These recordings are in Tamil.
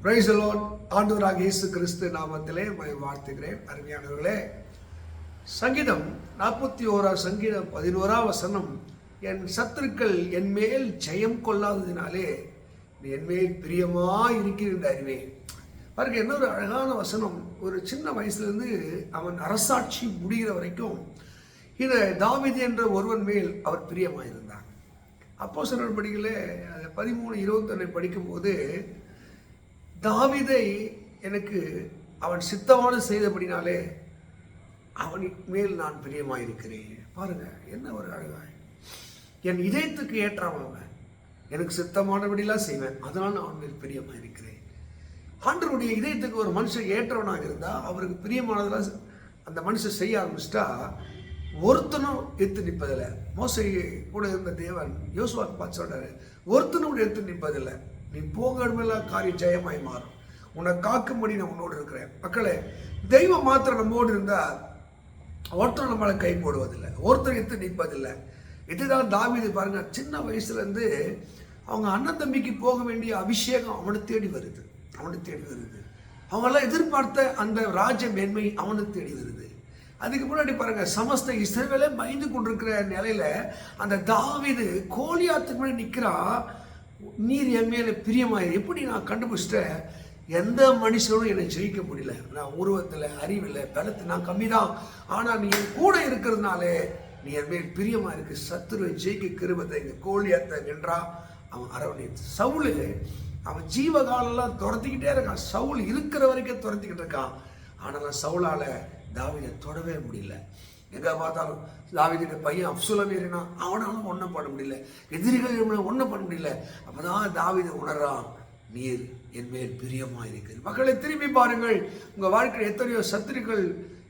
Praise the Lord. ஆண்டவராகிய இயேசு கிறிஸ்து நாமத்திலே உங்களை வாழ்த்துகிறேன். அருமையானவர்களே, சங்கீதம் 41 சங்கீதம் 11 வசனம், என் சத்துருக்கள் என் மேல் ஜெயம் கொள்ளாததினாலே நீ என் மேல் பிரியமாய் இருக்கிற அறிவே. பாருங்க, என்ன ஒரு அழகான வசனம். ஒரு சின்ன வயசுலேருந்து அவன் அரசாட்சி முடிகிற வரைக்கும் இந்த தாவீது என்ற ஒருவன் மேல் அவர் பிரியமாயிருந்தார். அப்போஸ்தலர் படிக்கல 13:21 படிக்கும்போது, தாவீதை எனக்கு அவன் சித்தமான செய்தபடினாலே அவன் மேல் நான் பிரியமாயிருக்கிறேன். பாருங்க, என்ன ஒரு அழகாய். என் இதயத்துக்கு ஏற்றவன், எனக்கு சித்தமானபடிலாம் செய்வேன், அதனால் நான் அவன் மேல் பிரியமாயிருக்கிறேன். ஆண்டவருடைய இதயத்துக்கு ஒரு மனுஷன் ஏற்றவனாக இருந்தால் அவருக்கு பிரியமானதெல்லாம் அந்த மனுஷன் செய்ய ஆரம்பிச்சிட்டா ஒருத்தனும் எடுத்து நிற்பதில்லை. மோசே கூட இருந்த தேவன் யோசுவாக்கு பார்த்து சொல்றாரு, ஒருத்தனும் கூட எடுத்து நிற்பதில்லை. நீ போகமெல்லாம் காரியம் ஜெயமாய் மாறும், உன்னை காக்கும்படி நான் உன்னோடு இருக்கிறேன். மக்களே, தெய்வம் மாத்திரம் நம்மோடு இருந்தால் ஒருத்தர் நம்மளை கை போடுவதில்லை, ஒருத்தர் எடுத்து நிற்பதில்லை. இதுதான் தாவீது. பாருங்க, சின்ன வயசுலேருந்து அவங்க அண்ணன் தம்பிக்கு போக வேண்டிய அபிஷேகம் அவனை தேடி வருது. அவங்கெல்லாம் எதிர்பார்த்த அந்த ராஜ மேன்மை அவனுக்கு தேடி வருது. அதுக்கு முன்னாடி பாருங்க, சமஸ்த இஸ்ரவேலே பயந்து கொண்டிருக்கிற நிலையில அந்த தாவீது கோலியாத்துக்கு முன்னாடி நிற்கிறா. நீர் என் மேல பிரியமாயிரு. எப்படி நான் கண்டுபிடிச்சிட்டேன், எந்த மனுஷனும் என்னை ஜெயிக்க முடியல. நான் உருவத்தில், அறிவில், பலத்தில் நான் கம்மி தான். ஆனால் நீ என் கூட இருக்கிறதுனாலே நீ என் மேல் பிரியமா இருக்கு. சத்துருவை ஜெயிக்க கிருபத்தை இந்த கோலியாத்தை வென்றா அவன் அரவணைத்து. சவுலு அவன் ஜீவகாலெல்லாம் துரத்திக்கிட்டே இருக்கான். சவுல் இருக்கிற வரைக்கும் துரத்திக்கிட்டு இருக்கான். ஆனால் சவுலால தாவீதை தொடவே முடியல. எங்கே பார்த்தாலும் தாவீதுடைய பையன் அப்சலோம் ஏறினா அவனாலும் ஒன்றும் பண்ண முடியல, எதிரிகள் ஒன்றும் பண்ண முடியல. அப்போதான் தாவீது உணர்றான், நீர் என் மேல் பிரியமாக இருக்கிறது. மக்களை திரும்பி பாருங்கள், உங்கள் வாழ்க்கையில் எத்தனையோ சத்துருக்கள்,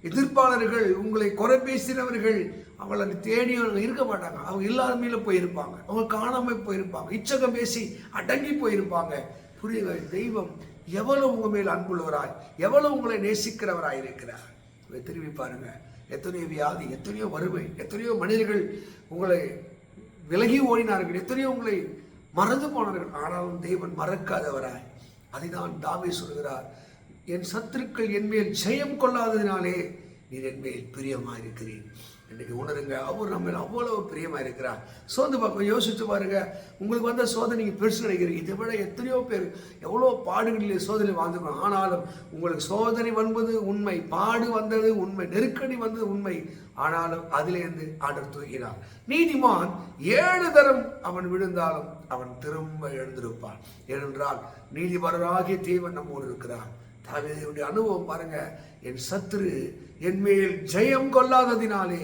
எதிர்ப்பாளர்கள், உங்களை குறை பேசினவர்கள், அவங்கள தேடியும் இருக்க மாட்டாங்க. அவங்க எல்லாருமே போயிருப்பாங்க, அவங்க காணாமல் போயிருப்பாங்க, இச்சகம் பேசி அடங்கி போயிருப்பாங்க. புரியுங்க, தெய்வம் எவ்வளவு உங்கள் மேல் அன்புள்ளவராய், எவ்வளவு உங்களை நேசிக்கிறவராய் இருக்கிறார். திரும்பி பாருங்க, எத்தனையோ வியாதி, எத்தனையோ வறுமை, எத்தனையோ மனிதர்கள் உங்களை விலகி ஓடினார்கள், எத்தனையோ உங்களை மறந்து போனார்கள். ஆனாலும் தேவன் மறக்காதவராய். அதைதான் தாவீது சொல்கிறார், என் சத்துருக்கள் என் மேல் ஜெயம் கொள்ளாததினாலே நீர் என் மேல் பிரியமா இருக்கிறேன். இன்னைக்கு உணருங்க, அவர் நம்ம அவ்வளவு பிரியமா இருக்கிறார். சோதனை பார்க்க யோசிச்சு பாருங்க, உங்களுக்கு வந்த சோதனை நீங்க பெருசு நினைக்கிறீங்க. இதை விட எத்தனையோ பேர் எவ்வளோ பாடுகளில் சோதனை வாழ்ந்துக்கணும். ஆனாலும் உங்களுக்கு சோதனை வந்தது உண்மை, பாடு வந்தது உண்மை, நெருக்கடி வந்தது உண்மை. ஆனாலும் அதிலிருந்து ஆண்டவர் தூக்கினார். நீதிமான் 7 தரம் அவன் விழுந்தாலும் அவன் திரும்ப எழுந்திருப்பான். ஏனென்றால் நீதிபரராகிய தேவன் நம்மோடு இருக்கிறார். தாவீதுடைய அனுபவம் பாருங்க, என் சத்துரு என் மேல் ஜெயம் கொள்ளாததினாலே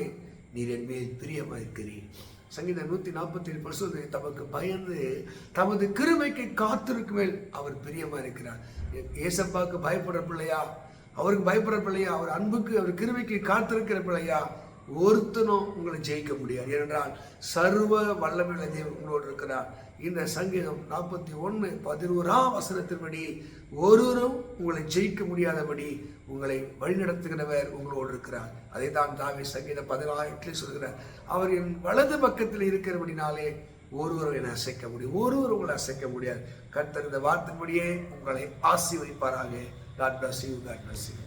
நீர் என் மேல் பிரியமா இருக்கிறீர். சங்கீதம் 147 தமக்கு பயந்து தமது கிருபைக்கு காத்திருக்கும் மேல் அவர் பிரியமா இருக்கிறார். ஏசப்பாவுக்கு பயப்படுற பிள்ளையா, அவருக்கு பயப்படுற பிள்ளையா, அவர் அன்புக்கு, அவர் கிருபைக்கு காத்திருக்கிற பிள்ளையா, ஒருத்தனும் உங்களை ஜெயிக்க முடியாது. ஏனென்றால் சர்வ வல்லமையுள்ள தேவன் உங்களோடு இருக்கிறார். இந்த சங்கீதம் 41:11 வசனத்தின்படி ஒருவரும் உங்களை ஜெயிக்க முடியாதபடி உங்களை வழிநடத்துகிறவர் உங்களோடு இருக்கிறார். அதை தான் தாவீது சங்கீதம் 16 சொல்கிறார், அவர் என் வலது பக்கத்தில் இருக்கிறபடினாலே ஒருவரும் என்னை அசைக்க முடியும், ஒருவர் உங்களை அசைக்க முடியாது. கர்த்தர் இந்த வார்த்தையின்படியே உங்களை ஆசீர்வதிப்பாராக. God bless you. God bless you.